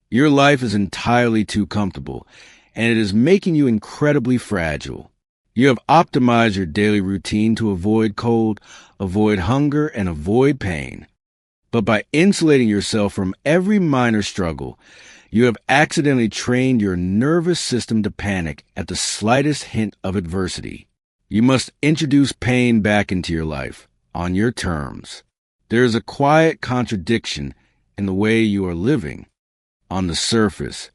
Your life is entirely too comfortable, and it is making you incredibly fragile. You have optimized your daily routine to avoid cold, avoid hunger, and avoid pain. But by insulating yourself from every minor struggle, you have accidentally trained your nervous system to panic at the slightest hint of adversity. You must introduce pain back into your life, on your terms. There is a quiet contradiction in the way you are living. On the surface,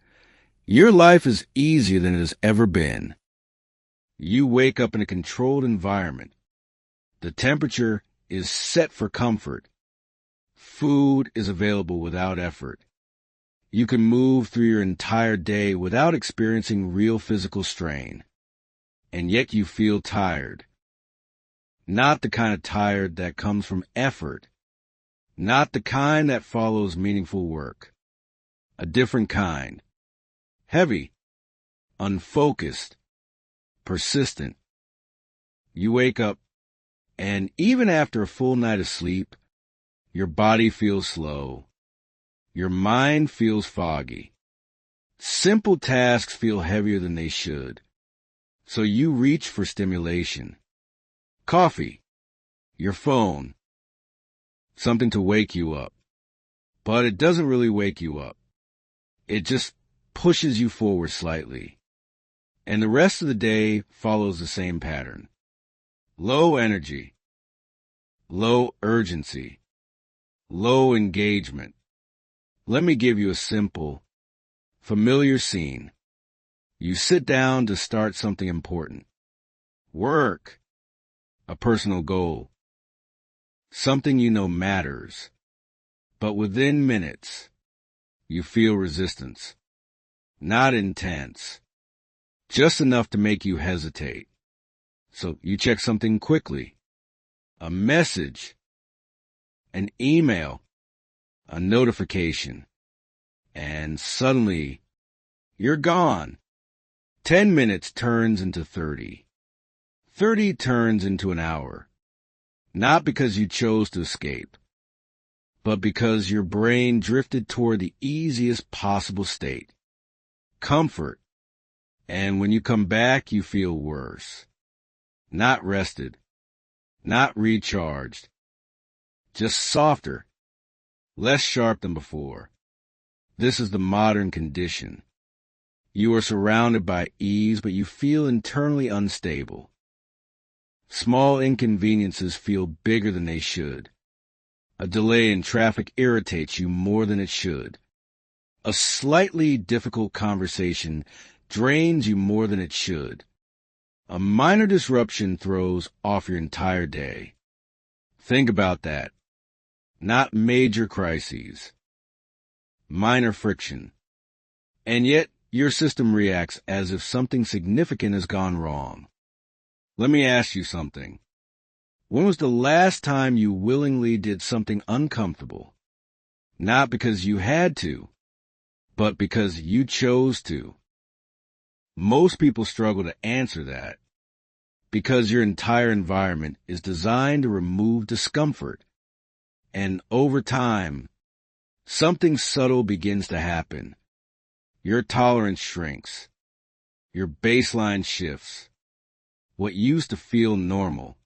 your life is easier than it has ever been. You wake up in a controlled environment. The temperature is set for comfort. Food is available without effort. You can move through your entire day without experiencing real physical strain. And yet you feel tired. Not the kind of tired that comes from effort. Not the kind that follows meaningful work. A different kind. Heavy. Unfocused. Persistent. You wake up, and even after a full night of sleep, your body feels slow. Your mind feels foggy. Simple tasks feel heavier than they should. So you reach for stimulation. Coffee. Your phone. Something to wake you up. But it doesn't really wake you up. It just pushes you forward slightly. And the rest of the day follows the same pattern. Low energy. Low urgency. Low engagement. Let me give you a simple, familiar scene. You sit down to start something important. Work. A personal goal. Something you know matters. But within minutes, you feel resistance. Not intense. Just enough to make you hesitate. So you check something quickly. A message. An email. A notification. And suddenly, you're gone. 10 minutes turns into 30. 30 turns into an hour. Not because you chose to escape, but because your brain drifted toward the easiest possible state. Comfort. And when you come back, you feel worse. Not rested. Not recharged. Just softer. Less sharp than before. This is the modern condition. You are surrounded by ease, but you feel internally unstable. Small inconveniences feel bigger than they should. A delay in traffic irritates you more than it should. A slightly difficult conversation drains you more than it should. A minor disruption throws off your entire day. Think about that. Not major crises. Minor friction. And yet, your system reacts as if something significant has gone wrong. Let me ask you something. When was the last time you willingly did something uncomfortable? Not because you had to, but because you chose to. Most people struggle to answer that, because your entire environment is designed to remove discomfort. And over time, something subtle begins to happen. Your tolerance shrinks. Your baseline shifts. What used to feel normal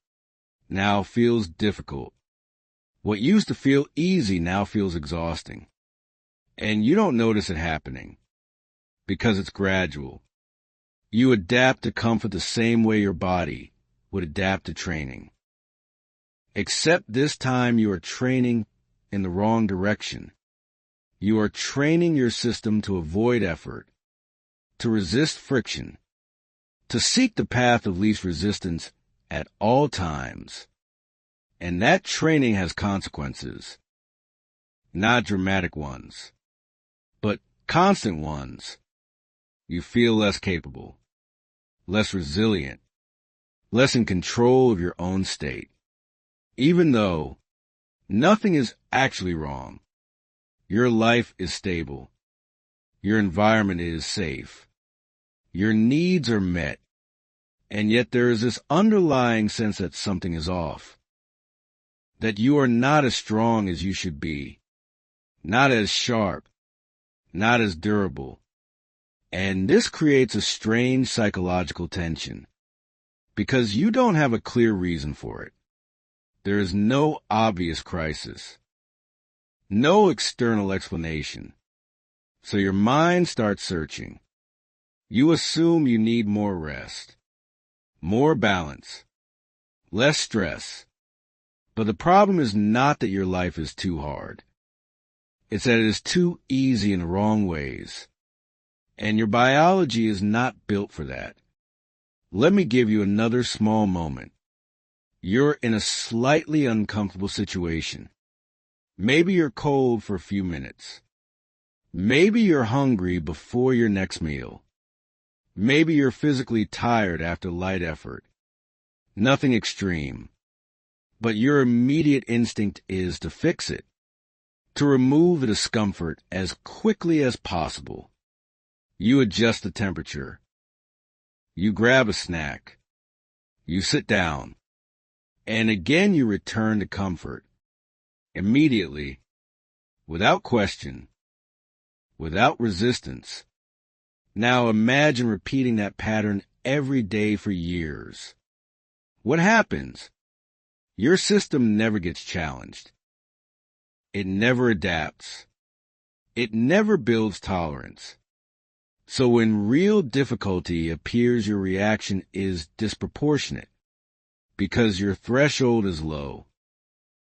now feels difficult. What used to feel easy now feels exhausting. And you don't notice it happening because it's gradual. You adapt to comfort the same way your body would adapt to training. Except this time you are training in the wrong direction. You are training your system to avoid effort, to resist friction, to seek the path of least resistance at all times. And that training has consequences. Not dramatic ones, but constant ones. You feel less capable, less resilient, less in control of your own state. Even though nothing is actually wrong, your life is stable, your environment is safe, your needs are met, and yet there is this underlying sense that something is off, that you are not as strong as you should be, not as sharp, not as durable. And this creates a strange psychological tension, because you don't have a clear reason for it. There is no obvious crisis, no external explanation. So your mind starts searching. You assume you need more rest, more balance, less stress. But the problem is not that your life is too hard. It's that it is too easy in the wrong ways. And your biology is not built for that. Let me give you another small moment. You're in a slightly uncomfortable situation. Maybe you're cold for a few minutes. Maybe you're hungry before your next meal. Maybe you're physically tired after light effort. Nothing extreme. But your immediate instinct is to fix it, to remove the discomfort as quickly as possible. You adjust the temperature. You grab a snack. You sit down. And again you return to comfort. Immediately, without question, without resistance. Now imagine repeating that pattern every day for years. What happens? Your system never gets challenged. It never adapts. It never builds tolerance. So when real difficulty appears, your reaction is disproportionate because your threshold is low.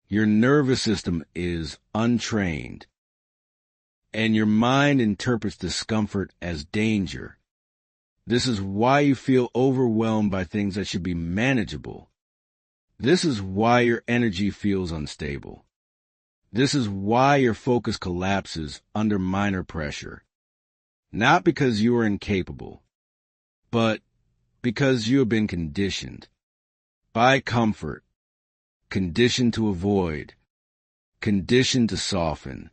Your nervous system is untrained. And your mind interprets discomfort as danger. This is why you feel overwhelmed by things that should be manageable. This is why your energy feels unstable. This is why your focus collapses under minor pressure. Not because you are incapable, but because you have been conditioned. By comfort, conditioned to avoid, conditioned to soften,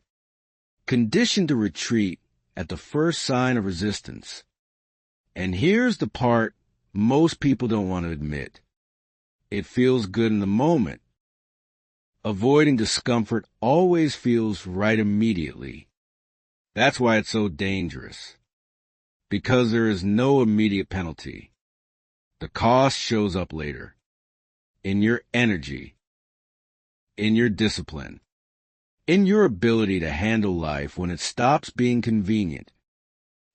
conditioned to retreat at the first sign of resistance. And here's the part most people don't want to admit. It feels good in the moment. Avoiding discomfort always feels right immediately. That's why it's so dangerous. Because there is no immediate penalty. The cost shows up later. In your energy. In your discipline. In your ability to handle life when it stops being convenient.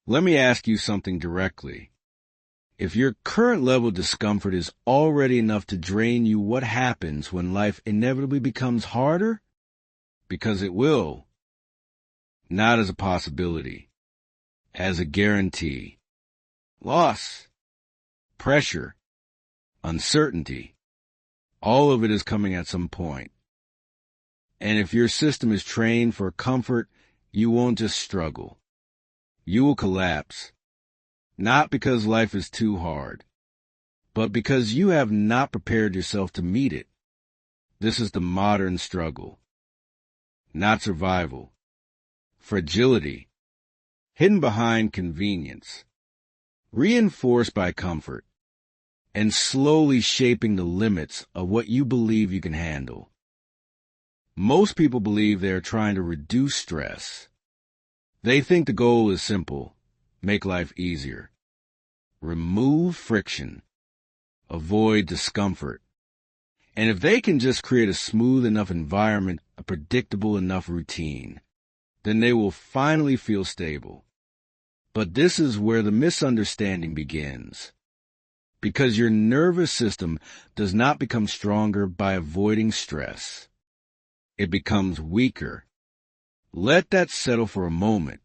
Let me ask you something directly. If your current level of discomfort is already enough to drain you, what happens when life inevitably becomes harder? Because it will. Not as a possibility. As a guarantee. Loss. Pressure. Uncertainty. All of it is coming at some point. And if your system is trained for comfort, you won't just struggle. You will collapse. Not because life is too hard, but because you have not prepared yourself to meet it. This is the modern struggle. Not survival. Fragility. Hidden behind convenience. Reinforced by comfort. And slowly shaping the limits of what you believe you can handle. Most people believe they are trying to reduce stress. They think the goal is simple. Make life easier. Remove friction. Avoid discomfort. And if they can just create a smooth enough environment, a predictable enough routine, then they will finally feel stable. But this is where the misunderstanding begins. Because your nervous system does not become stronger by avoiding stress. It becomes weaker. Let that settle for a moment.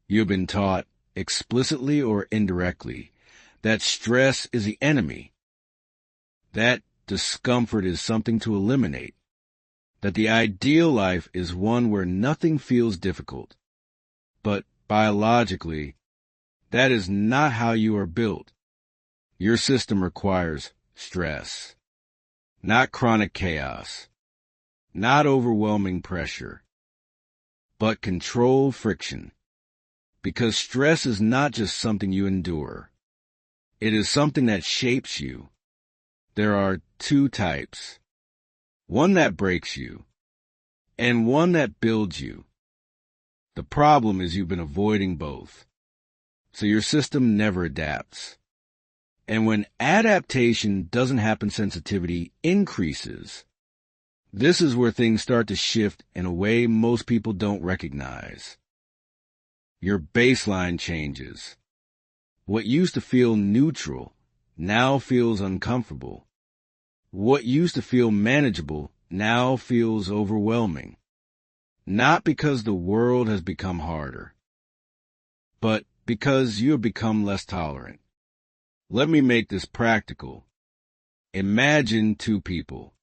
You've been taught, explicitly or indirectly, that stress is the enemy. That discomfort is something to eliminate. That the ideal life is one where nothing feels difficult. But biologically, that is not how you are built. Your system requires stress, not chronic chaos, not overwhelming pressure, but controlled friction. Because stress is not just something you endure. It is something that shapes you. There are two types. One that breaks you, and one that builds you. The problem is you've been avoiding both, so your system never adapts. And when adaptation doesn't happen, sensitivity increases. This is where things start to shift in a way most people don't recognize. Your baseline changes. What used to feel neutral now feels uncomfortable. What used to feel manageable now feels overwhelming. Not because the world has become harder, but because you have become less tolerant. Let me make this practical. Imagine two people.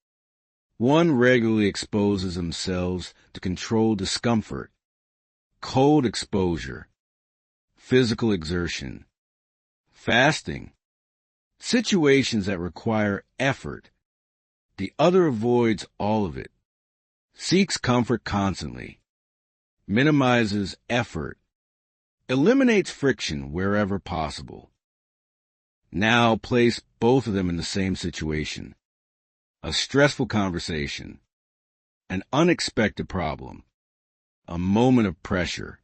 One regularly exposes themselves to controlled discomfort, cold exposure, physical exertion, fasting, situations that require effort. The other avoids all of it, seeks comfort constantly, minimizes effort, eliminates friction wherever possible. Now place both of them in the same situation. A stressful conversation, an unexpected problem, a moment of pressure.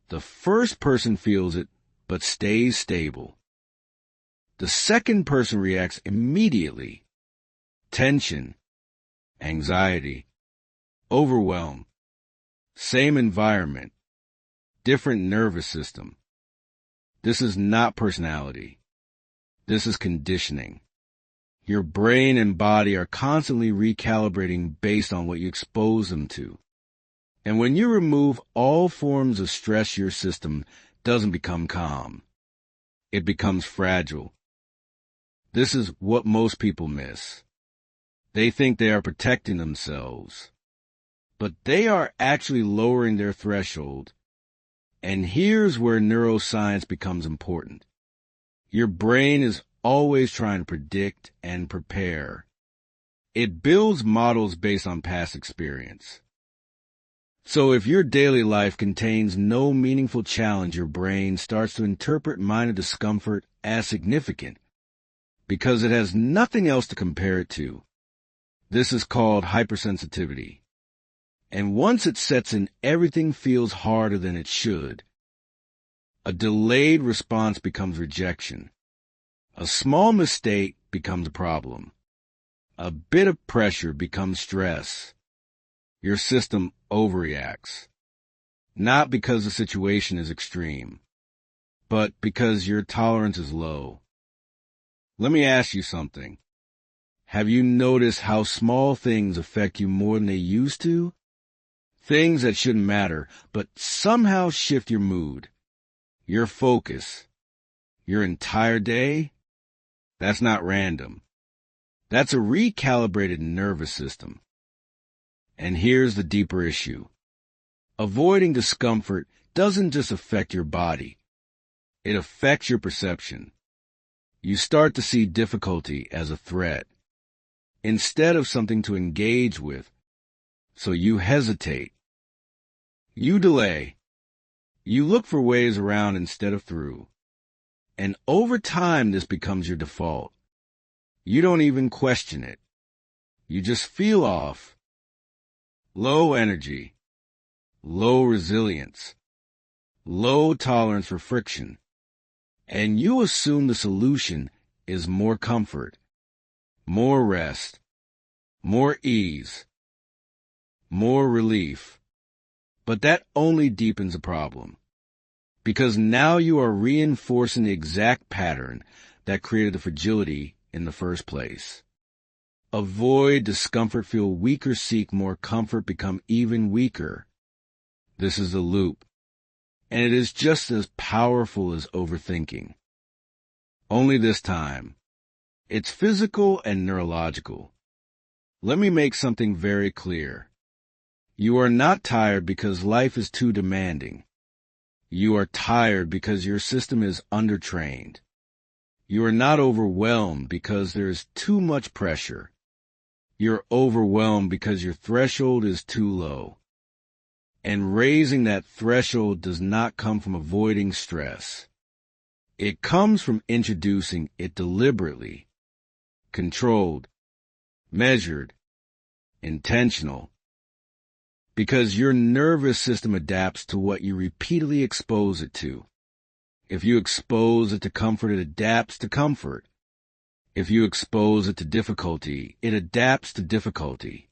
The first person feels it, but stays stable. The second person reacts immediately. Tension, anxiety, overwhelm. Same environment, different nervous system. This is not personality. This is conditioning. Your brain and body are constantly recalibrating based on what you expose them to. And when you remove all forms of stress, your system doesn't become calm. It becomes fragile. This is what most people miss. They think they are protecting themselves, but they are actually lowering their threshold. And here's where neuroscience becomes important. Your brain is always trying to predict and prepare. It builds models based on past experience. So if your daily life contains no meaningful challenge, your brain starts to interpret minor discomfort as significant because it has nothing else to compare it to. This is called hypersensitivity. And once it sets in, everything feels harder than it should. A delayed response becomes rejection. A small mistake becomes a problem. A bit of pressure becomes stress. Your system overreacts. Not because the situation is extreme, but because your tolerance is low. Let me ask you something. Have you noticed how small things affect you more than they used to? Things that shouldn't matter, but somehow shift your mood, your focus, your entire day? That's not random. That's a recalibrated nervous system. And here's the deeper issue. Avoiding discomfort doesn't just affect your body. It affects your perception. You start to see difficulty as a threat, instead of something to engage with. So you hesitate. You delay. You look for ways around instead of through. And over time, this becomes your default. You don't even question it. You just feel off. Low energy. Low resilience. Low tolerance for friction. And you assume the solution is more comfort, more rest, more ease, more relief. But that only deepens the problem, because now you are reinforcing the exact pattern that created the fragility in the first place. Avoid discomfort, feel weaker, seek more comfort, become even weaker. This is a loop, and it is just as powerful as overthinking. Only this time, it's physical and neurological. Let me make something very clear. You are not tired because life is too demanding. You are tired because your system is undertrained. You are not overwhelmed because there is too much pressure. You're overwhelmed because your threshold is too low. And raising that threshold does not come from avoiding stress. It comes from introducing it deliberately, controlled, measured, intentional. because your nervous system adapts to what you repeatedly expose it to. If you expose it to comfort, it adapts to comfort. If you expose it to difficulty, it adapts to difficulty.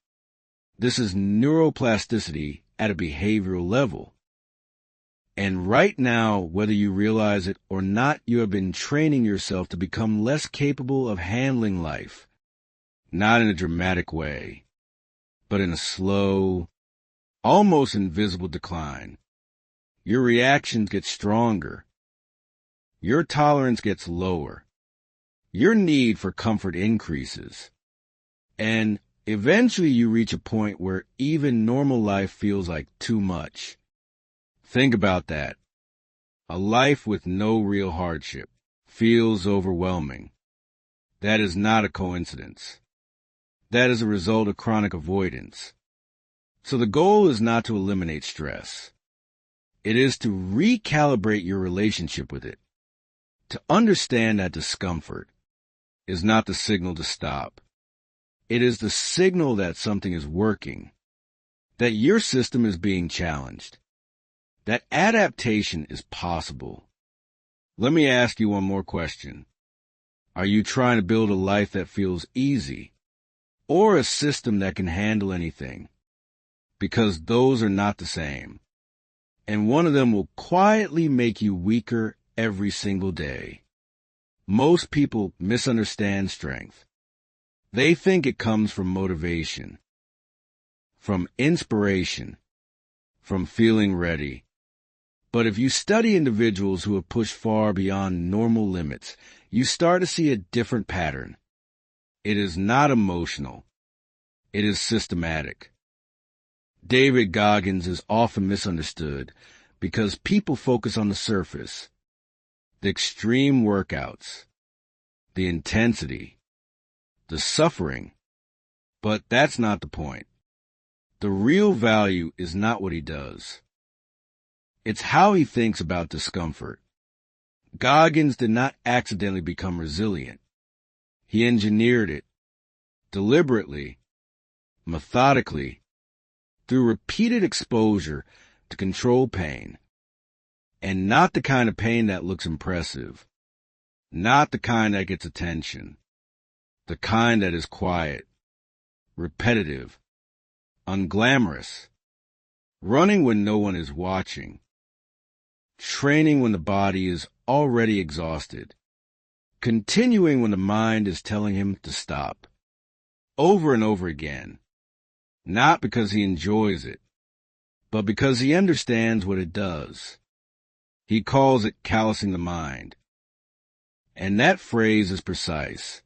This is neuroplasticity at a behavioral level. And right now, whether you realize it or not, you have been training yourself to become less capable of handling life. Not in a dramatic way, but in a slow, almost invisible decline. Your reactions get stronger. Your tolerance gets lower. Your need for comfort increases. And eventually you reach a point where even normal life feels like too much. Think about that. A life with no real hardship feels overwhelming. That is not a coincidence. That is a result of chronic avoidance. So the goal is not to eliminate stress. It is to recalibrate your relationship with it. To understand that discomfort is not the signal to stop. It is the signal that something is working, that your system is being challenged, that adaptation is possible. Let me ask you one more question. Are you trying to build a life that feels easy, or a system that can handle anything? Because those are not the same. And one of them will quietly make you weaker every single day. Most people misunderstand strength. They think it comes from motivation, from inspiration, from feeling ready. But if you study individuals who have pushed far beyond normal limits, you start to see a different pattern. It is not emotional. It is systematic. David Goggins is often misunderstood because people focus on the surface, the extreme workouts, the intensity, the suffering. But that's not the point. The real value is not what he does. It's how he thinks about discomfort. Goggins did not accidentally become resilient. He engineered it, deliberately, methodically, through repeated exposure to control pain. And not the kind of pain that looks impressive. Not the kind that gets attention. The kind that is quiet, repetitive, unglamorous. Running when no one is watching. Training when the body is already exhausted. Continuing when the mind is telling him to stop. Over and over again. Not because he enjoys it, but because he understands what it does. He calls it callousing the mind. And that phrase is precise.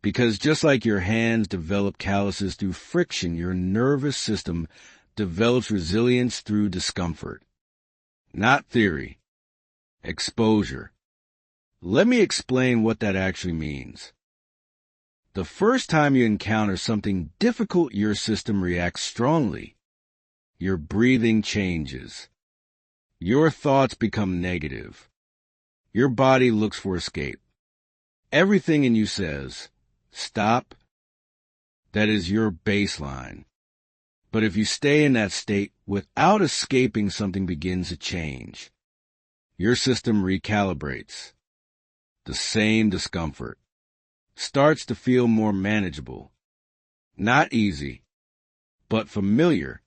Because just like your hands develop calluses through friction, your nervous system develops resilience through discomfort. Not theory. Exposure. Let me explain what that actually means. The first time you encounter something difficult, your system reacts strongly. Your breathing changes. Your thoughts become negative. Your body looks for escape. Everything in you says, stop. That is your baseline. But if you stay in that state without escaping, something begins to change. Your system recalibrates. The same discomfort starts to feel more manageable. Not easy, but familiar.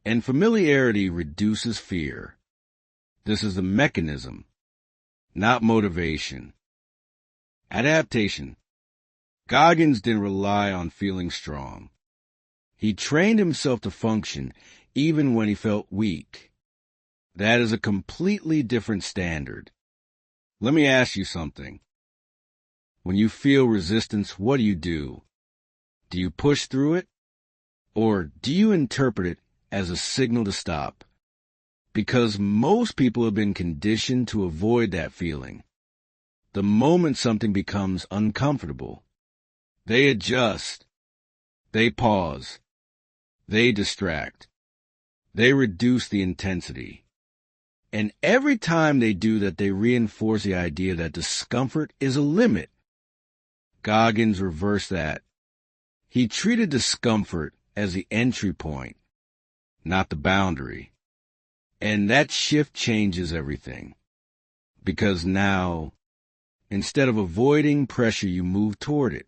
And familiarity reduces fear. This is the mechanism, not motivation. Adaptation. Goggins didn't rely on feeling strong. He trained himself to function even when he felt weak. That is a completely different standard. Let me ask you something. When you feel resistance, what do? Do you push through it? Or do you interpret it as a signal to stop? Because most people have been conditioned to avoid that feeling. The moment something becomes uncomfortable, they adjust, they pause, they distract, they reduce the intensity. And every time they do that, they reinforce the idea that discomfort is a limit. Goggins reversed that. He treated discomfort as the entry point, not the boundary. And that shift changes everything. Because now, instead of avoiding pressure, you move toward it.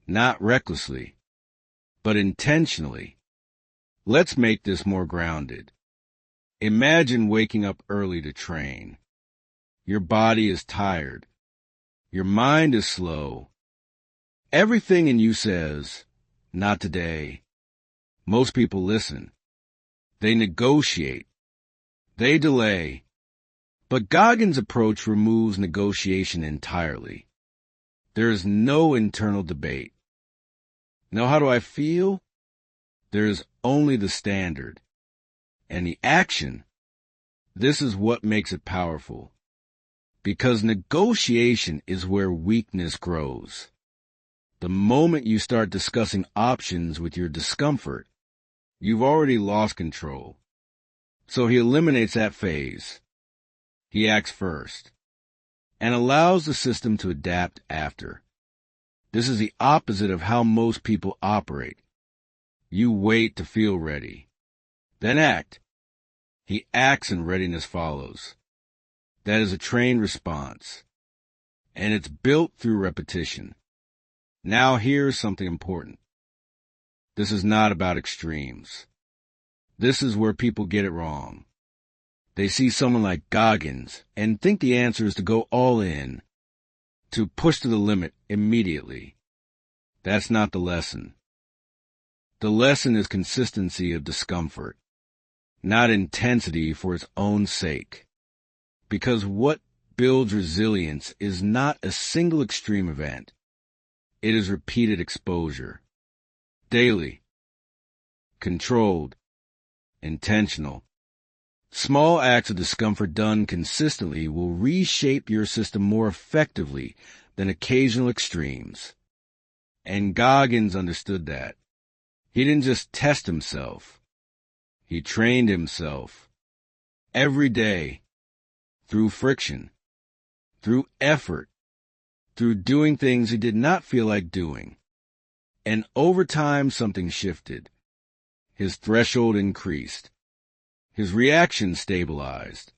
Not recklessly, but intentionally. Let's make this more grounded. Imagine waking up early to train. Your body is tired. Your mind is slow. Everything in you says, not today. Most people listen. They negotiate. They delay. But Goggins' approach removes negotiation entirely. There is no internal debate. Now, how do I feel? There is only the standard. And the action, this is what makes it powerful. Because negotiation is where weakness grows. The moment you start discussing options with your discomfort, you've already lost control. So he eliminates that phase. He acts first and allows the system to adapt after. This is the opposite of how most people operate. You wait to feel ready, then act. He acts and readiness follows. That is a trained response, and it's built through repetition. Now here's something important. This is not about extremes. This is where people get it wrong. They see someone like Goggins and think the answer is to go all in, to push to the limit immediately. That's not the lesson. The lesson is consistency of discomfort, not intensity for its own sake. Because what builds resilience is not a single extreme event. It is repeated exposure. Daily. Controlled. Intentional. Small acts of discomfort done consistently will reshape your system more effectively than occasional extremes. And Goggins understood that. He didn't just test himself. He trained himself. Every day. Through friction. Through effort. Through doing things he did not feel like doing. And over time something shifted. His threshold increased. His reaction stabilized.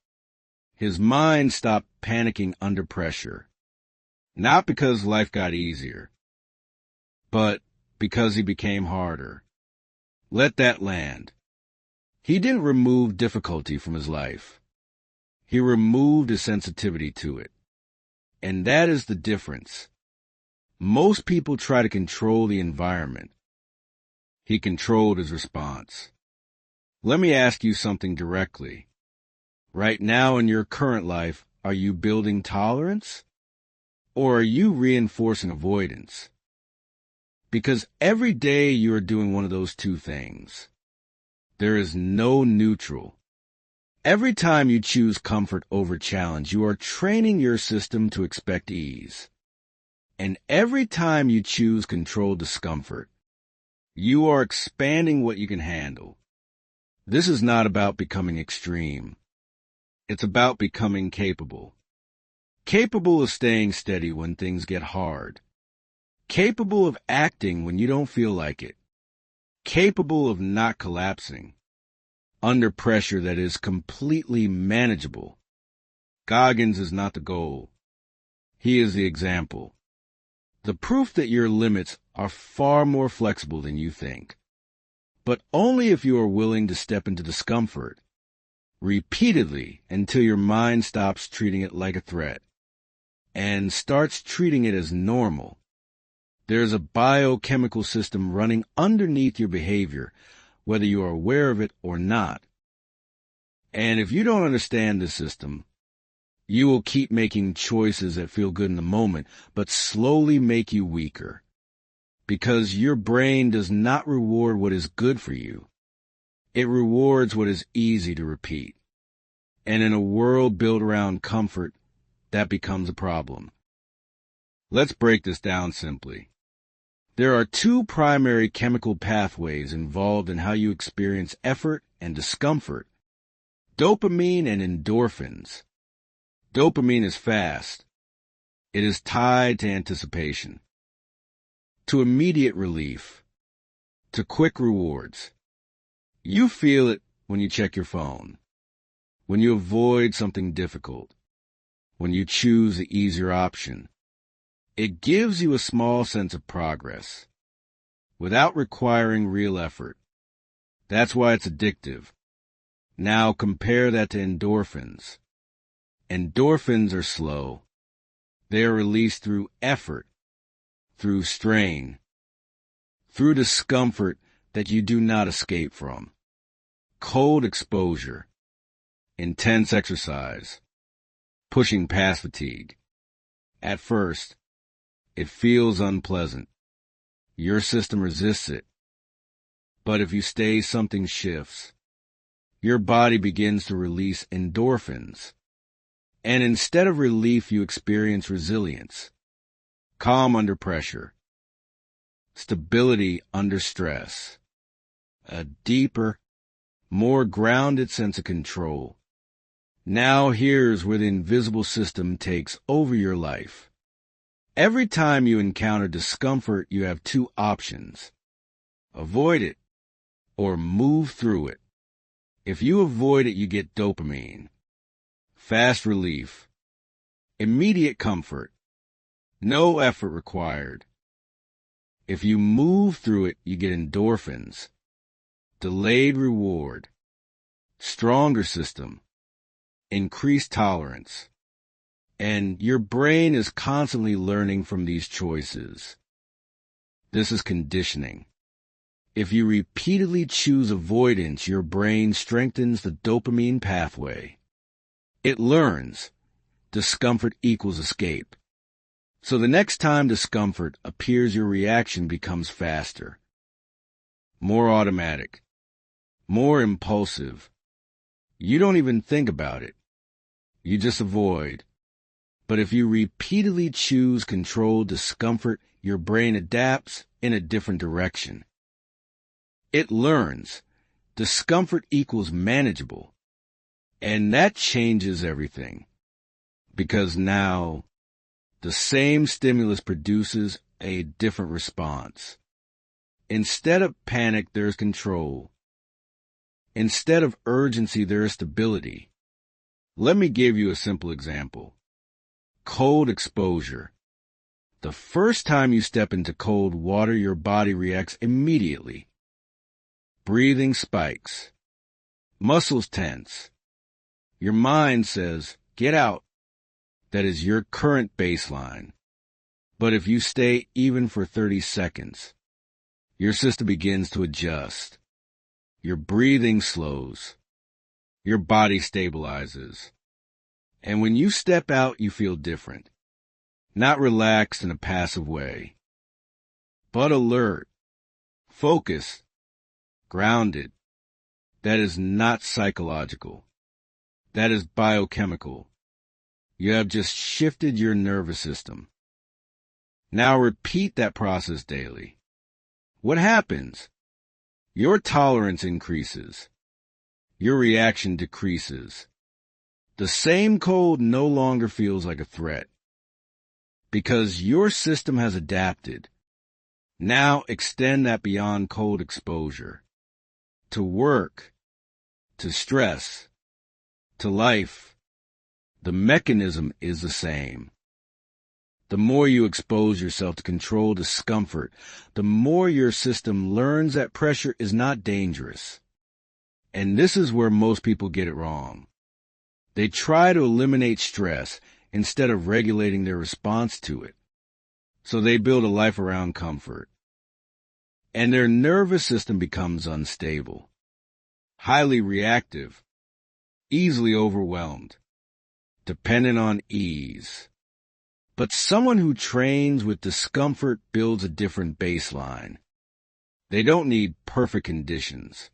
His mind stopped panicking under pressure. Not because life got easier, but because he became harder. Let that land. He didn't remove difficulty from his life. He removed his sensitivity to it. And that is the difference. Most people try to control the environment. He controlled his response. Let me ask you something directly. Right now in your current life, are you building tolerance? Or are you reinforcing avoidance? Because every day you are doing one of those two things. There is no neutral. Every time you choose comfort over challenge, you are training your system to expect ease. And every time you choose controlled discomfort, you are expanding what you can handle. This is not about becoming extreme. It's about becoming capable. Capable of staying steady when things get hard. Capable of acting when you don't feel like it. Capable of not collapsing. Under pressure that is completely manageable. Goggins is not the goal. He is the example. The proof that your limits are far more flexible than you think. But only if you are willing to step into discomfort, repeatedly until your mind stops treating it like a threat, and starts treating it as normal. There is a biochemical system running underneath your behavior, whether you are aware of it or not. And if you don't understand this system, you will keep making choices that feel good in the moment, but slowly make you weaker. Because your brain does not reward what is good for you. It rewards what is easy to repeat. And in a world built around comfort, that becomes a problem. Let's break this down simply. There are two primary chemical pathways involved in how you experience effort and discomfort. Dopamine and endorphins. Dopamine is fast. It is tied to anticipation, to immediate relief, to quick rewards. You feel it when you check your phone, when you avoid something difficult, when you choose the easier option. It gives you a small sense of progress, without requiring real effort. That's why it's addictive. Now compare that to endorphins. Endorphins are slow. They are released through effort, through strain, through discomfort that you do not escape from. Cold exposure, intense exercise, pushing past fatigue. At first, it feels unpleasant. Your system resists it. But if you stay, something shifts. Your body begins to release endorphins. And instead of relief, you experience resilience, calm under pressure, stability under stress, a deeper, more grounded sense of control. Now here's where the invisible system takes over your life. Every time you encounter discomfort, you have two options: avoid it or move through it. If you avoid it, you get dopamine, fast relief, immediate comfort, no effort required. If you move through it, you get endorphins, delayed reward, stronger system, increased tolerance. And your brain is constantly learning from these choices. This is conditioning. If you repeatedly choose avoidance, your brain strengthens the dopamine pathway. It learns discomfort equals escape. So the next time discomfort appears, your reaction becomes faster, more automatic, more impulsive. You don't even think about it. You just avoid. But if you repeatedly choose controlled discomfort, your brain adapts in a different direction. It learns discomfort equals manageable. And that changes everything. Because now, the same stimulus produces a different response. Instead of panic, there's control. Instead of urgency, there is stability. Let me give you a simple example. Cold exposure. The first time you step into cold water, your body reacts immediately. Breathing spikes. Muscles tense. Your mind says, "Get out." That is your current baseline. But if you stay even for 30 seconds, your system begins to adjust. Your breathing slows. Your body stabilizes. And when you step out, you feel different. Not relaxed in a passive way, but alert, focused, grounded. That is not psychological. That is biochemical. You have just shifted your nervous system. Now repeat that process daily. What happens? Your tolerance increases. Your reaction decreases. The same cold no longer feels like a threat. Because your system has adapted. Now extend that beyond cold exposure. To work, to stress, to life. The mechanism is the same. The more you expose yourself to controlled discomfort, the more your system learns that pressure is not dangerous. And this is where most people get it wrong. They try to eliminate stress instead of regulating their response to it. So they build a life around comfort. And their nervous system becomes unstable, highly reactive, easily overwhelmed, dependent on ease. But someone who trains with discomfort builds a different baseline. They don't need perfect conditions.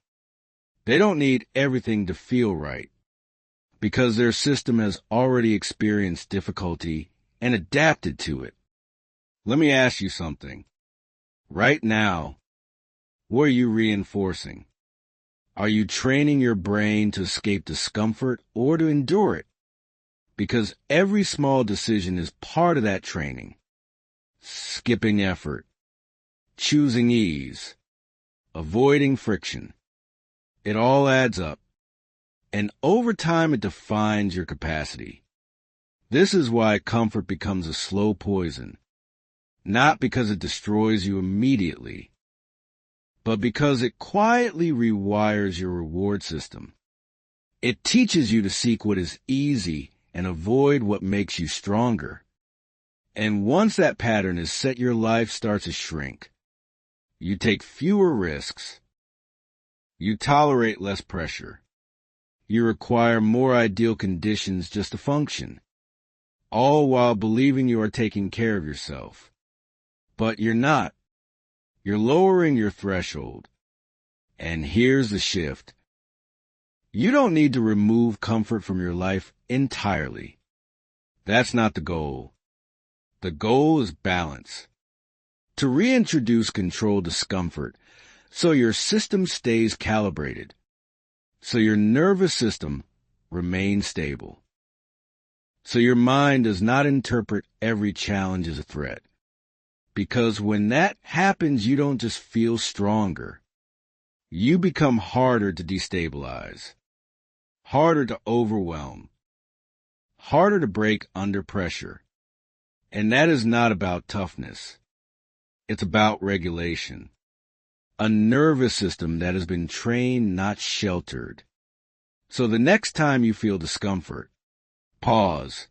They don't need everything to feel right, because their system has already experienced difficulty and adapted to it. Let me ask you something. Right now, what are you reinforcing? Are you training your brain to escape discomfort or to endure it? Because every small decision is part of that training. Skipping effort, choosing ease, avoiding friction. It all adds up, and over time it defines your capacity. This is why comfort becomes a slow poison, not because it destroys you immediately, but because it quietly rewires your reward system. It teaches you to seek what is easy and avoid what makes you stronger. And once that pattern is set, your life starts to shrink. You take fewer risks. You tolerate less pressure. You require more ideal conditions just to function, all while believing you are taking care of yourself. But you're not. You're lowering your threshold. And here's the shift. You don't need to remove comfort from your life entirely. That's not the goal. The goal is balance. To reintroduce controlled discomfort so your system stays calibrated, so your nervous system remains stable, so your mind does not interpret every challenge as a threat. Because when that happens, you don't just feel stronger. You become harder to destabilize, harder to overwhelm, harder to break under pressure. And that is not about toughness. It's about regulation. A nervous system that has been trained, not sheltered. So the next time you feel discomfort, pause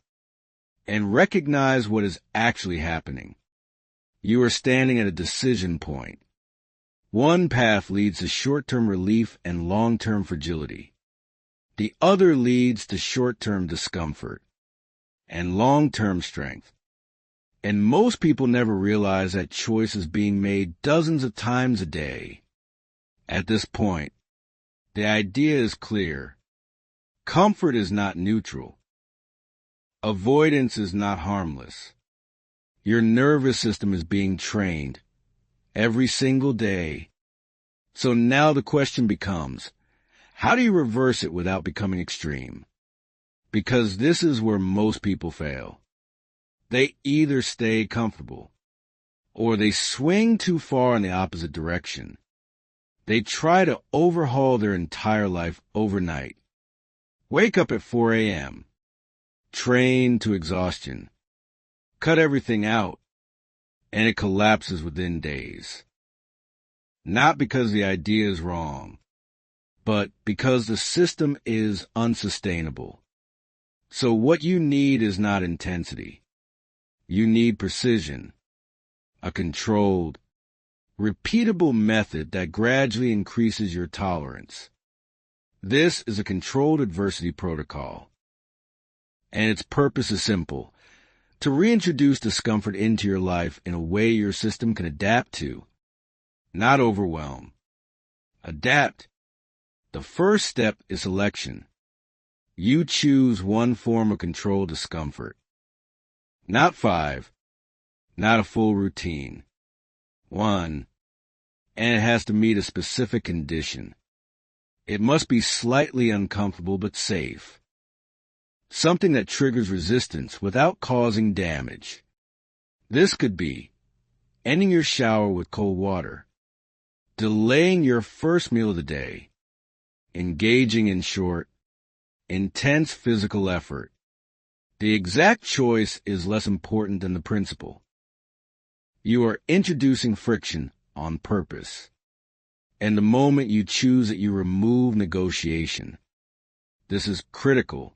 and recognize what is actually happening. You are standing at a decision point. One path leads to short-term relief and long-term fragility. The other leads to short-term discomfort and long-term strength. And most people never realize that choice is being made dozens of times a day. At this point, the idea is clear. Comfort is not neutral. Avoidance is not harmless. Your nervous system is being trained every single day. So now the question becomes, how do you reverse it without becoming extreme? Because this is where most people fail. They either stay comfortable, or they swing too far in the opposite direction. They try to overhaul their entire life overnight. Wake up at 4 a.m., train to exhaustion, cut everything out, and it collapses within days. Not because the idea is wrong, but because the system is unsustainable. So what you need is not intensity. You need precision, a controlled, repeatable method that gradually increases your tolerance. This is a controlled adversity protocol, and its purpose is simple: to reintroduce discomfort into your life in a way your system can adapt to, not overwhelm. Adapt. The first step is selection. You choose one form of controlled discomfort. Not 5, not a full routine. 1, and it has to meet a specific condition. It must be slightly uncomfortable but safe. Something that triggers resistance without causing damage. This could be ending your shower with cold water, delaying your first meal of the day, engaging in short, intense physical effort. The exact choice is less important than the principle. You are introducing friction on purpose. And the moment you choose it, you remove negotiation. This is critical,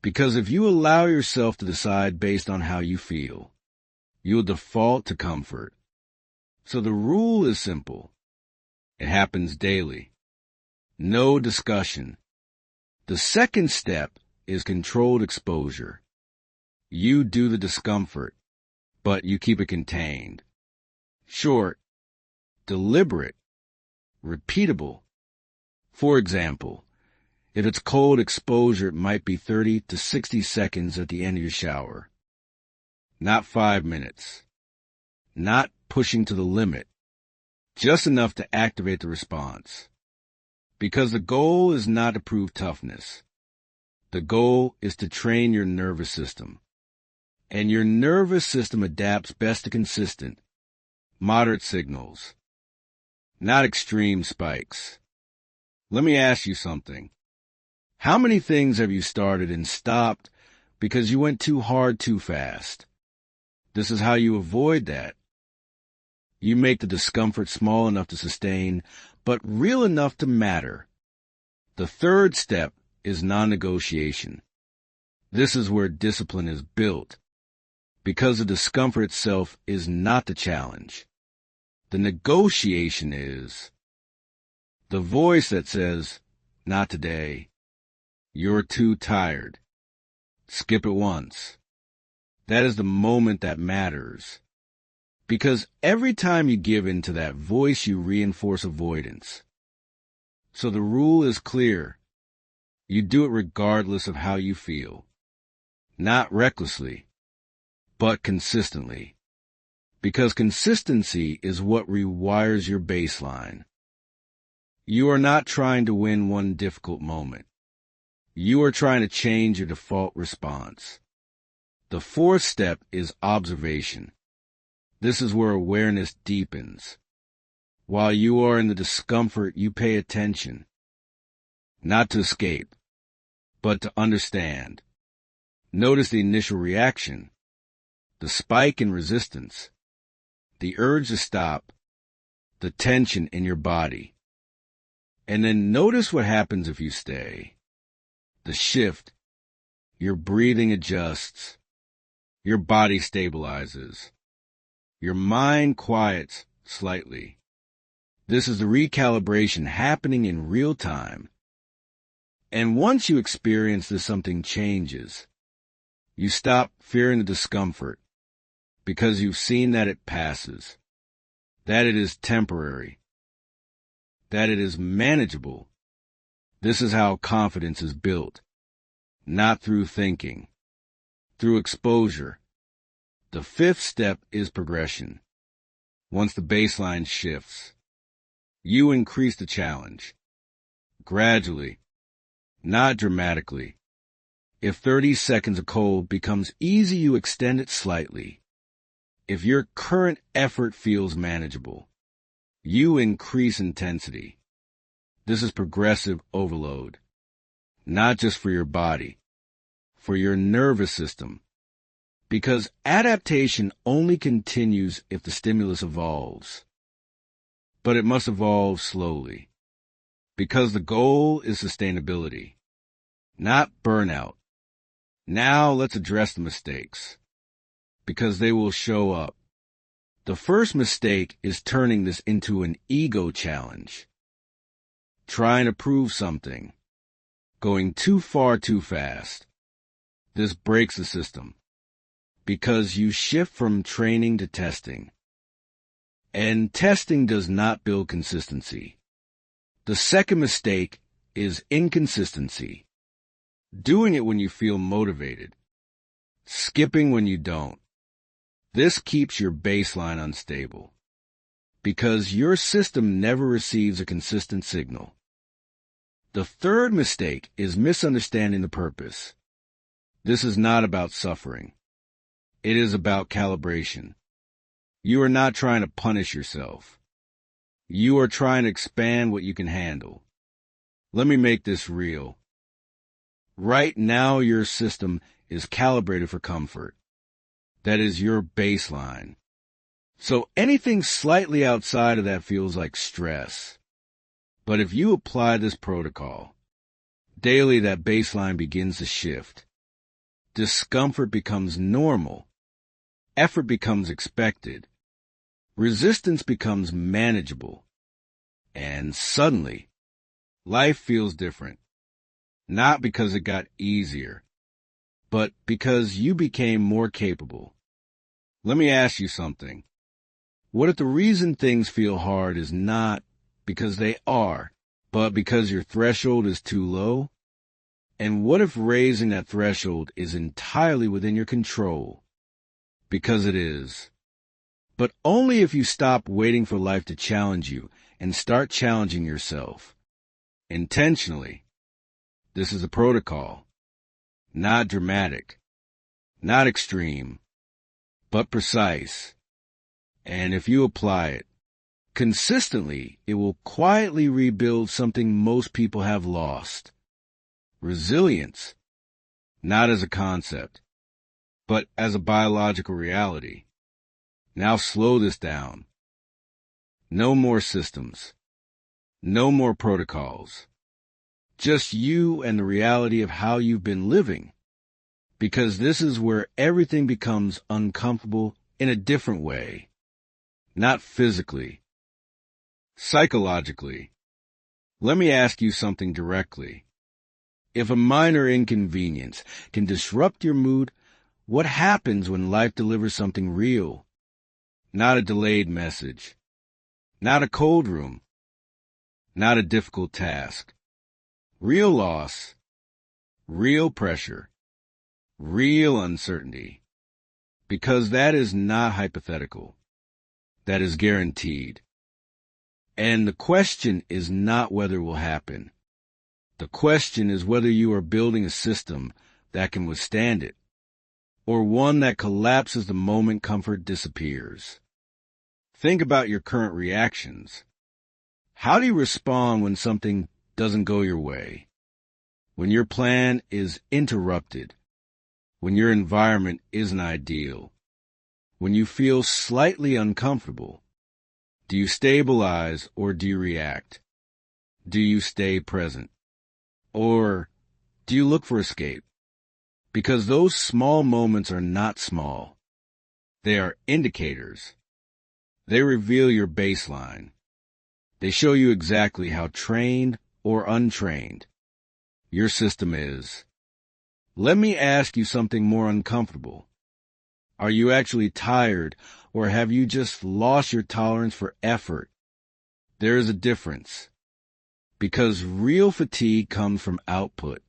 because if you allow yourself to decide based on how you feel, you'll default to comfort. So the rule is simple. It happens daily. No discussion. The second step is controlled exposure. You do the discomfort, but you keep it contained. Short, deliberate, repeatable. For example, if it's cold exposure, it might be 30 to 60 seconds at the end of your shower. Not 5 minutes. Not pushing to the limit. Just enough to activate the response. Because the goal is not to prove toughness. The goal is to train your nervous system. And your nervous system adapts best to consistent, moderate signals, not extreme spikes. Let me ask you something. How many things have you started and stopped because you went too hard too fast? This is how you avoid that. You make the discomfort small enough to sustain, but real enough to matter. The third step is non-negotiation. This is where discipline is built, because the discomfort itself is not the challenge. The negotiation is the voice that says, "Not today. You're too tired. Skip it once." That is the moment that matters. Because every time you give in to that voice, you reinforce avoidance. So the rule is clear. You do it regardless of how you feel. Not recklessly, but consistently. Because consistency is what rewires your baseline. You are not trying to win one difficult moment. You are trying to change your default response. The fourth step is observation. This is where awareness deepens. While you are in the discomfort, you pay attention. Not to escape, but to understand. Notice the initial reaction, the spike in resistance, the urge to stop, the tension in your body. And then notice what happens if you stay. The shift, your breathing adjusts, your body stabilizes, your mind quiets slightly. This is the recalibration happening in real time. And once you experience this, something changes. You stop fearing the discomfort because you've seen that it passes, that it is temporary, that it is manageable. This is how confidence is built, not through thinking, through exposure. The fifth step is progression. Once the baseline shifts, you increase the challenge, gradually, not dramatically. If 30 seconds of cold becomes easy, you extend it slightly. If your current effort feels manageable, you increase intensity. This is progressive overload, not just for your body, for your nervous system. Because adaptation only continues if the stimulus evolves. But it must evolve slowly. Because the goal is sustainability, not burnout. Now let's address the mistakes, because they will show up. The first mistake is turning this into an ego challenge. Trying to prove something. Going too far too fast. This breaks the system, because you shift from training to testing. And testing does not build consistency. The second mistake is inconsistency. Doing it when you feel motivated. Skipping when you don't. This keeps your baseline unstable, because your system never receives a consistent signal. The third mistake is misunderstanding the purpose. This is not about suffering. It is about calibration. You are not trying to punish yourself. You are trying to expand what you can handle. Let me make this real. Right now, your system is calibrated for comfort. That is your baseline. So anything slightly outside of that feels like stress. But if you apply this protocol, daily that baseline begins to shift. Discomfort becomes normal. Effort becomes expected. Resistance becomes manageable. And suddenly, life feels different. Not because it got easier, but because you became more capable. Let me ask you something. What if the reason things feel hard is not because they are, but because your threshold is too low? And what if raising that threshold is entirely within your control? Because it is. But only if you stop waiting for life to challenge you and start challenging yourself. Intentionally. This is a protocol. Not dramatic. Not extreme. But precise. And if you apply it, Consistently, it will quietly rebuild something most people have lost. Resilience, not as a concept, but as a biological reality. Now slow this down. No more systems. No more protocols. Just you and the reality of how you've been living. Because this is where everything becomes uncomfortable in a different way. Not physically. Psychologically. Let me ask you something directly. If a minor inconvenience can disrupt your mood, what happens when life delivers something real? Not a delayed message. Not a cold room. Not a difficult task. Real loss. Real pressure. Real uncertainty. Because that is not hypothetical. That is guaranteed. And the question is not whether it will happen. The question is whether you are building a system that can withstand it, or one that collapses the moment comfort disappears. Think about your current reactions. How do you respond when something doesn't go your way? When your plan is interrupted? When your environment isn't ideal? When you feel slightly uncomfortable? Do you stabilize or do you react? Do you stay present? Or do you look for escape? Because those small moments are not small. They are indicators. They reveal your baseline. They show you exactly how trained or untrained your system is. Let me ask you something more uncomfortable. Are you actually tired, or have you just lost your tolerance for effort? There is a difference. Because real fatigue comes from output.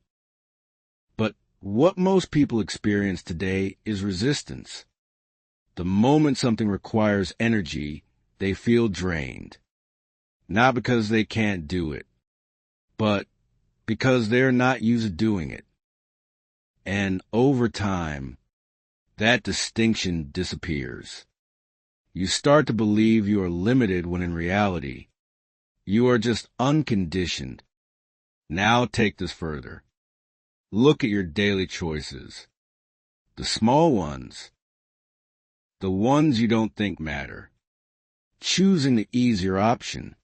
But what most people experience today is resistance. The moment something requires energy, they feel drained. Not because they can't do it, but because they're not used to doing it. And over time, that distinction disappears. You start to believe you are limited when in reality, you are just unconditioned. Now take this further. Look at your daily choices. The small ones. The ones you don't think matter. Choosing the easier option.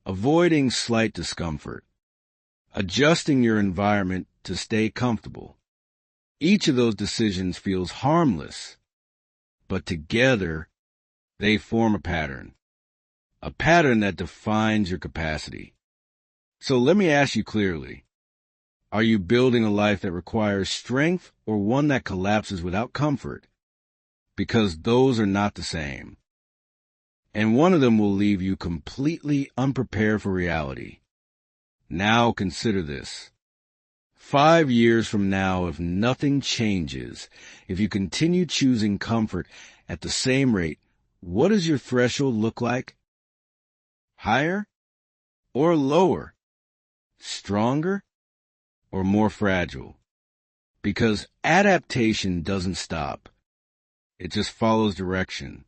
Avoiding slight discomfort. Adjusting your environment to stay comfortable. Each of those decisions feels harmless, but together they form a pattern that defines your capacity. So let me ask you clearly, are you building a life that requires strength or one that collapses without comfort? Because those are not the same. And one of them will leave you completely unprepared for reality. Now consider this. 5 years from now, if nothing changes, if you continue choosing comfort at the same rate, what does your threshold look like? Higher or lower? Stronger or more fragile? Because adaptation doesn't stop. It just follows direction.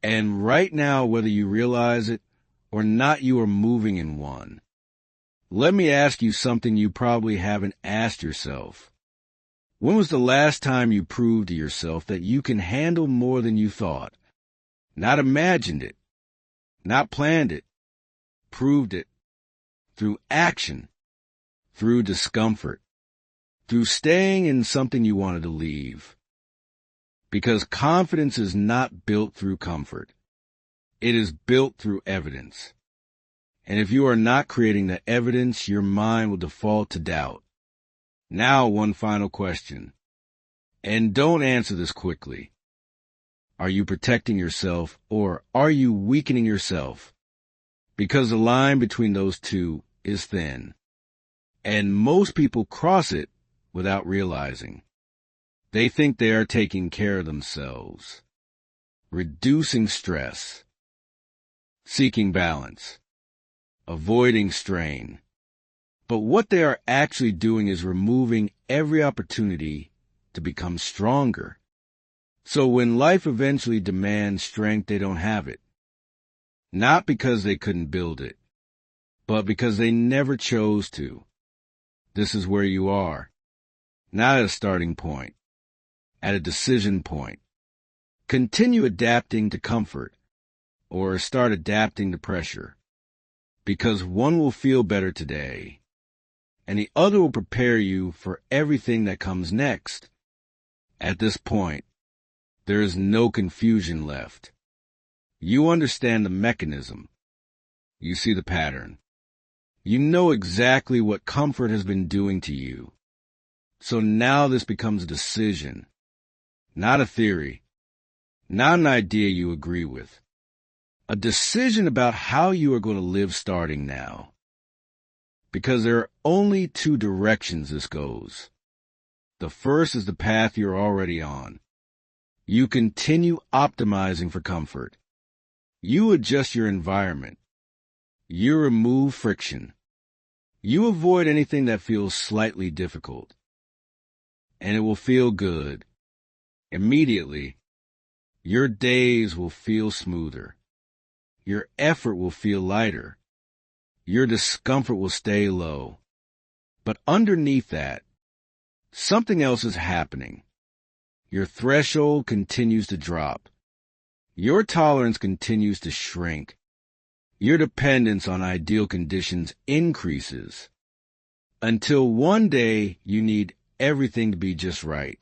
And right now, whether you realize it or not, you are moving in one. Let me ask you something you probably haven't asked yourself. When was the last time you proved to yourself that you can handle more than you thought? Not imagined it, not planned it, proved it through action, through discomfort, through staying in something you wanted to leave. Because confidence is not built through comfort. It is built through evidence. And if you are not creating the evidence, your mind will default to doubt. Now, one final question. And don't answer this quickly. Are you protecting yourself or are you weakening yourself? Because the line between those two is thin. And most people cross it without realizing. They think they are taking care of themselves, reducing stress, seeking balance, avoiding strain. But what they are actually doing is removing every opportunity to become stronger. So when life eventually demands strength, they don't have it. Not because they couldn't build it, but because they never chose to. This is where you are, not at a starting point, at a decision point. Continue adapting to comfort, or start adapting to pressure, because one will feel better today, and the other will prepare you for everything that comes next. At this point, there is no confusion left. You understand the mechanism. You see the pattern. You know exactly what comfort has been doing to you. So now this becomes a decision, not a theory, not an idea you agree with. A decision about how you are going to live starting now. Because there are only two directions this goes. The first is the path you're already on. You continue optimizing for comfort. You adjust your environment. You remove friction. You avoid anything that feels slightly difficult. And it will feel good. Immediately, your days will feel smoother. Your effort will feel lighter. Your discomfort will stay low. But underneath that, something else is happening. Your threshold continues to drop. Your tolerance continues to shrink. Your dependence on ideal conditions increases. Until one day you need everything to be just right,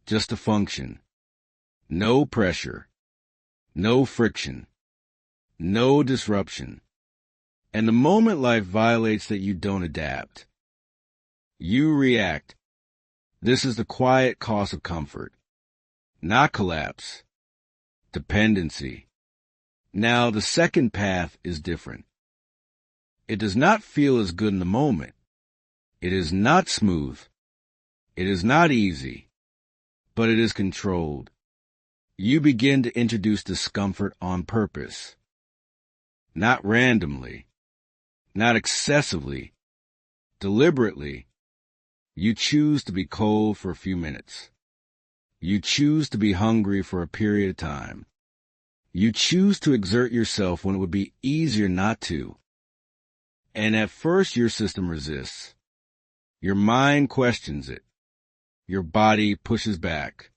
just to function. No pressure, no friction, no disruption. And the moment life violates that, you don't adapt. You react. This is the quiet cost of comfort. Not collapse. Dependency. Now, the second path is different. It does not feel as good in the moment. It is not smooth. It is not easy. But it is controlled. You begin to introduce discomfort on purpose. Not randomly. Not excessively. Deliberately. You choose to be cold for a few minutes. You choose to be hungry for a period of time. You choose to exert yourself when it would be easier not to. And at first your system resists. Your mind questions it. Your body pushes back.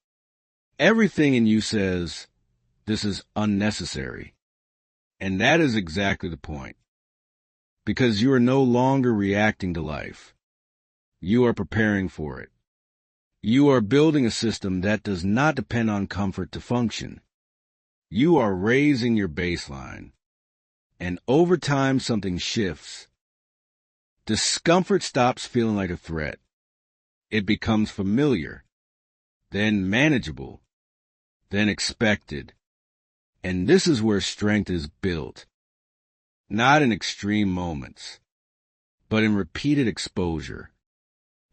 Everything in you says, this is unnecessary. And that is exactly the point. Because you are no longer reacting to life. You are preparing for it. You are building a system that does not depend on comfort to function. You are raising your baseline. And over time, something shifts. Discomfort stops feeling like a threat. It becomes familiar, then manageable, then expected. And this is where strength is built. Not in extreme moments, but in repeated exposure.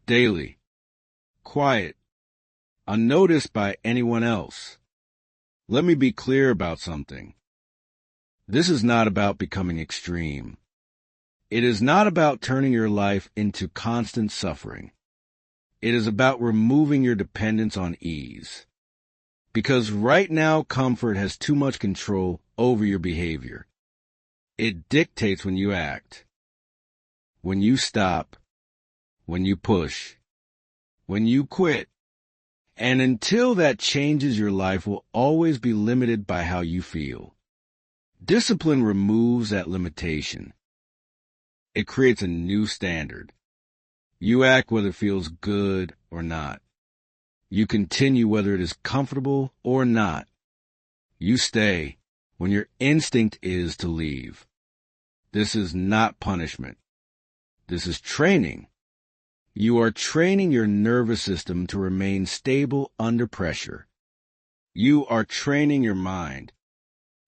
Daily. Quiet. Unnoticed by anyone else. Let me be clear about something. This is not about becoming extreme. It is not about turning your life into constant suffering. It is about removing your dependence on ease. Because right now, comfort has too much control over your behavior. It dictates when you act, when you stop, when you push, when you quit. And until that changes, your life will always be limited by how you feel. Discipline removes that limitation. It creates a new standard. You act whether it feels good or not. You continue whether it is comfortable or not. You stay when your instinct is to leave. This is not punishment. This is training. You are training your nervous system to remain stable under pressure. You are training your mind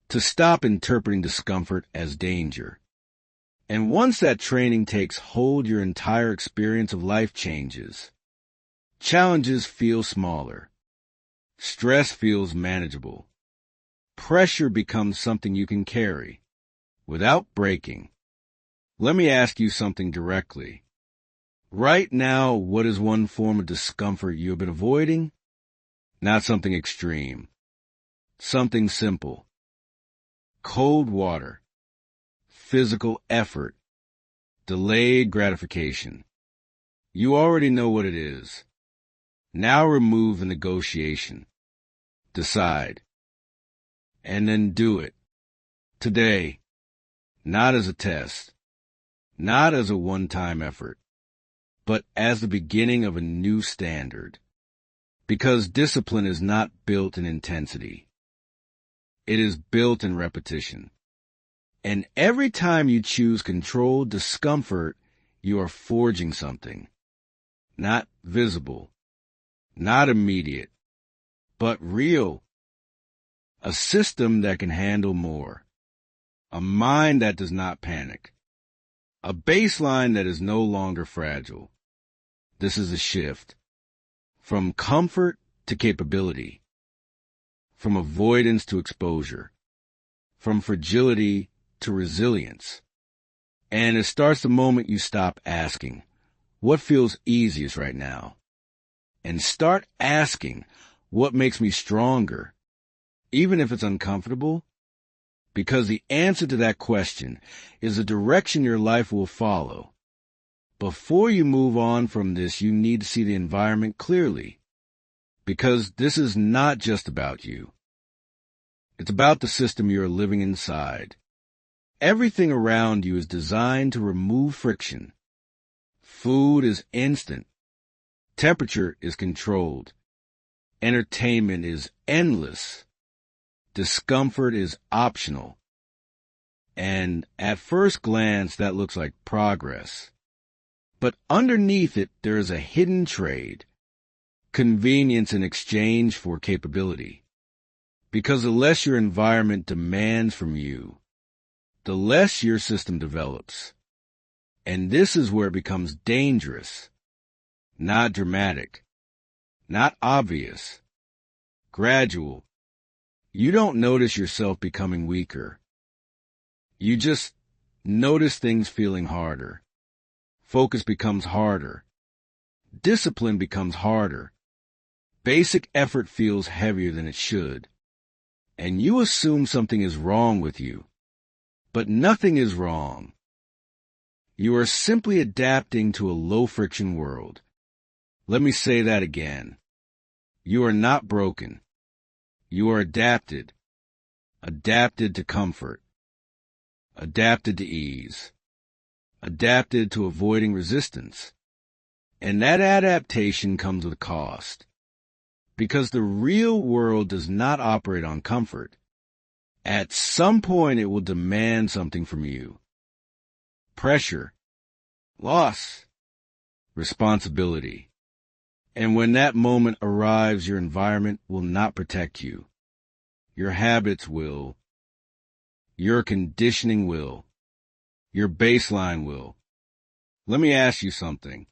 to stop interpreting discomfort as danger. And once that training takes hold, your entire experience of life changes. Challenges feel smaller. Stress feels manageable. Pressure becomes something you can carry without breaking. Let me ask you something directly. Right now, what is one form of discomfort you have been avoiding? Not something extreme. Something simple. Cold water. physical effort, delayed gratification. You already know what it is. Now remove the negotiation. Decide. And then do it. Today. Not as a test. Not as a one-time effort. But as the beginning of a new standard. Because discipline is not built in intensity. It is built in repetition. And every time you choose controlled discomfort, you are forging something. Not visible. Not immediate. But real. A system that can handle more. A mind that does not panic. A baseline that is no longer fragile. This is a shift. From comfort to capability. From avoidance to exposure. From fragility to resilience. And it starts the moment you stop asking, what feels easiest right now? And start asking, what makes me stronger? Even if it's uncomfortable? Because the answer to that question is the direction your life will follow. Before you move on from this, you need to see the environment clearly. Because this is not just about you. It's about the system you are living inside. Everything around you is designed to remove friction. Food is instant. Temperature is controlled. Entertainment is endless. Discomfort is optional. And at first glance, that looks like progress. But underneath it, there is a hidden trade. Convenience in exchange for capability. Because the less your environment demands from you, the less your system develops. And this is where it becomes dangerous. Not dramatic. Not obvious. Gradual. You don't notice yourself becoming weaker. You just notice things feeling harder. Focus becomes harder. Discipline becomes harder. Basic effort feels heavier than it should. And you assume something is wrong with you. But nothing is wrong. You are simply adapting to a low-friction world. Let me say that again. You are not broken. You are adapted. Adapted to comfort. Adapted to ease. Adapted to avoiding resistance. And that adaptation comes with a cost. Because the real world does not operate on comfort. At some point it will demand something from you. Pressure. Loss. Responsibility. And when that moment arrives, your environment will not protect you. Your habits will. Your conditioning will. Your baseline will. Let me ask you something.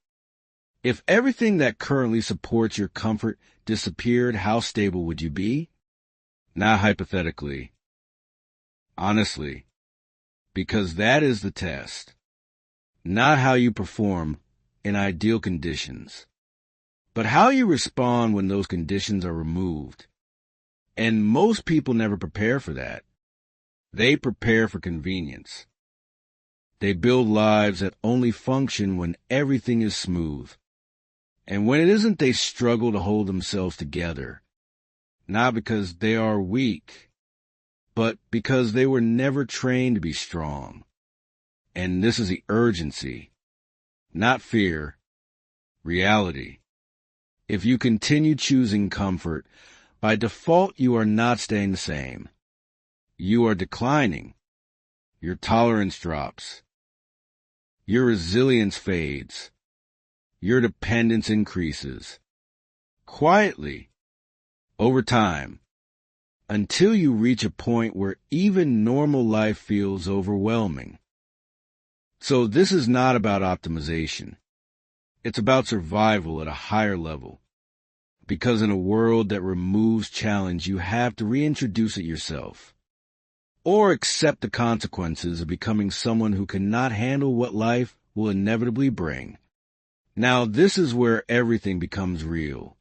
If everything that currently supports your comfort disappeared, how stable would you be? Not hypothetically. Honestly. Because that is the test. Not how you perform in ideal conditions, but how you respond when those conditions are removed. And most people never prepare for that. They prepare for convenience. They build lives that only function when everything is smooth. And when it isn't, they struggle to hold themselves together. Not because they are weak, but because they were never trained to be strong. And this is the urgency, not fear, reality. If you continue choosing comfort, by default you are not staying the same. You are declining. Your tolerance drops. Your resilience fades. Your dependence increases. Quietly, over time, until you reach a point where even normal life feels overwhelming. So this is not about optimization. It's about survival at a higher level. Because in a world that removes challenge, you have to reintroduce it yourself. Or accept the consequences of becoming someone who cannot handle what life will inevitably bring. Now this is where everything becomes real.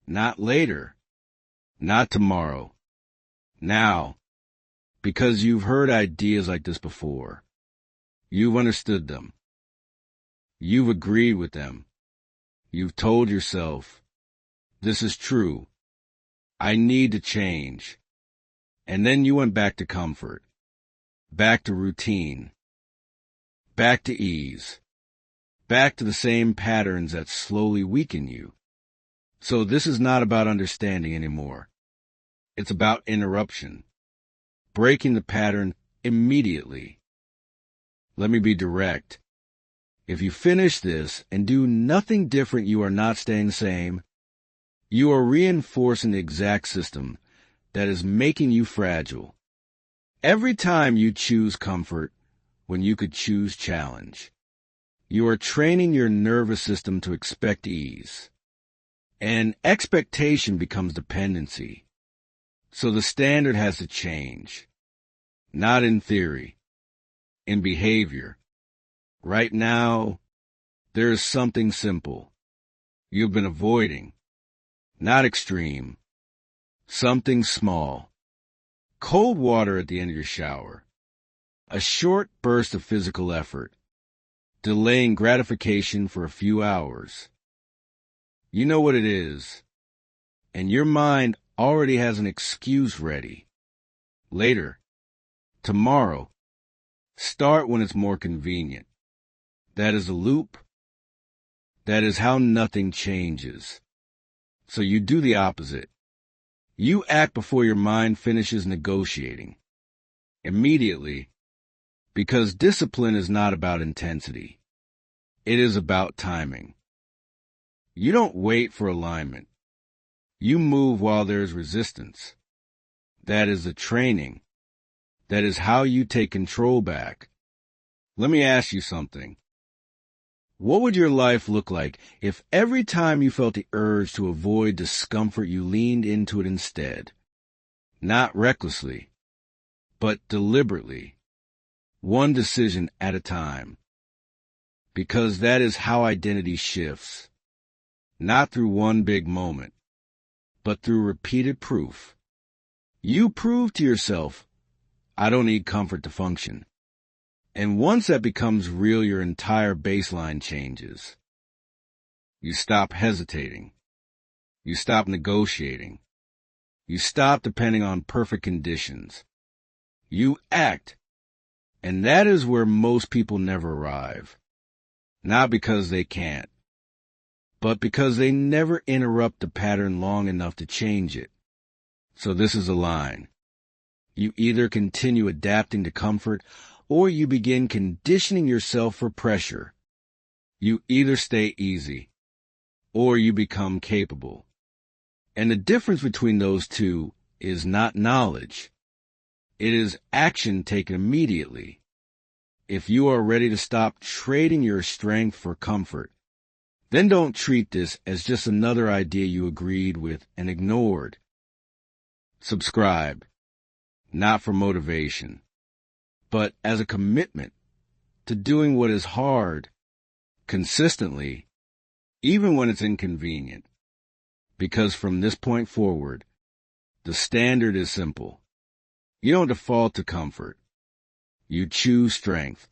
Not later. Not tomorrow. Now. Because you've heard ideas like this before. You've understood them. You've agreed with them. You've told yourself, this is true. I need to change. And then you went back to comfort, back to routine, back to ease, back to the same patterns that slowly weaken you. So this is not about understanding anymore. It's about interruption, breaking the pattern immediately. Let me be direct. If you finish this and do nothing different, you are not staying the same. You are reinforcing the exact system that is making you fragile. Every time you choose comfort when you could choose challenge, you are training your nervous system to expect ease. And expectation becomes dependency. So the standard has to change. Not in theory, in behavior. Right now, there is something simple you've been avoiding, not extreme, something small. Cold water at the end of your shower, a short burst of physical effort, delaying gratification for a few hours. You know what it is, and your mind already has an excuse ready. Later, tomorrow, start when it's more convenient. That is a loop. That is how nothing changes. So you do the opposite. You act before your mind finishes negotiating. Immediately, because discipline is not about intensity. It is about timing. You don't wait for alignment. You move while there is resistance. That is the training. That is how you take control back. Let me ask you something. What would your life look like if every time you felt the urge to avoid discomfort, you leaned into it instead? Not recklessly, but deliberately. One decision at a time. Because that is how identity shifts. Not through one big moment, but through repeated proof. You prove to yourself, I don't need comfort to function. And once that becomes real, your entire baseline changes. You stop hesitating. You stop negotiating. You stop depending on perfect conditions. You act. And that is where most people never arrive. Not because they can't, but because they never interrupt the pattern long enough to change it. So this is a line. You either continue adapting to comfort, or you begin conditioning yourself for pressure. You either stay easy, or you become capable. And the difference between those two is not knowledge. It is action taken immediately. If you are ready to stop trading your strength for comfort, then don't treat this as just another idea you agreed with and ignored. Subscribe, not for motivation, but as a commitment to doing what is hard, consistently, even when it's inconvenient. Because from this point forward, the standard is simple. You don't default to comfort. You choose strength.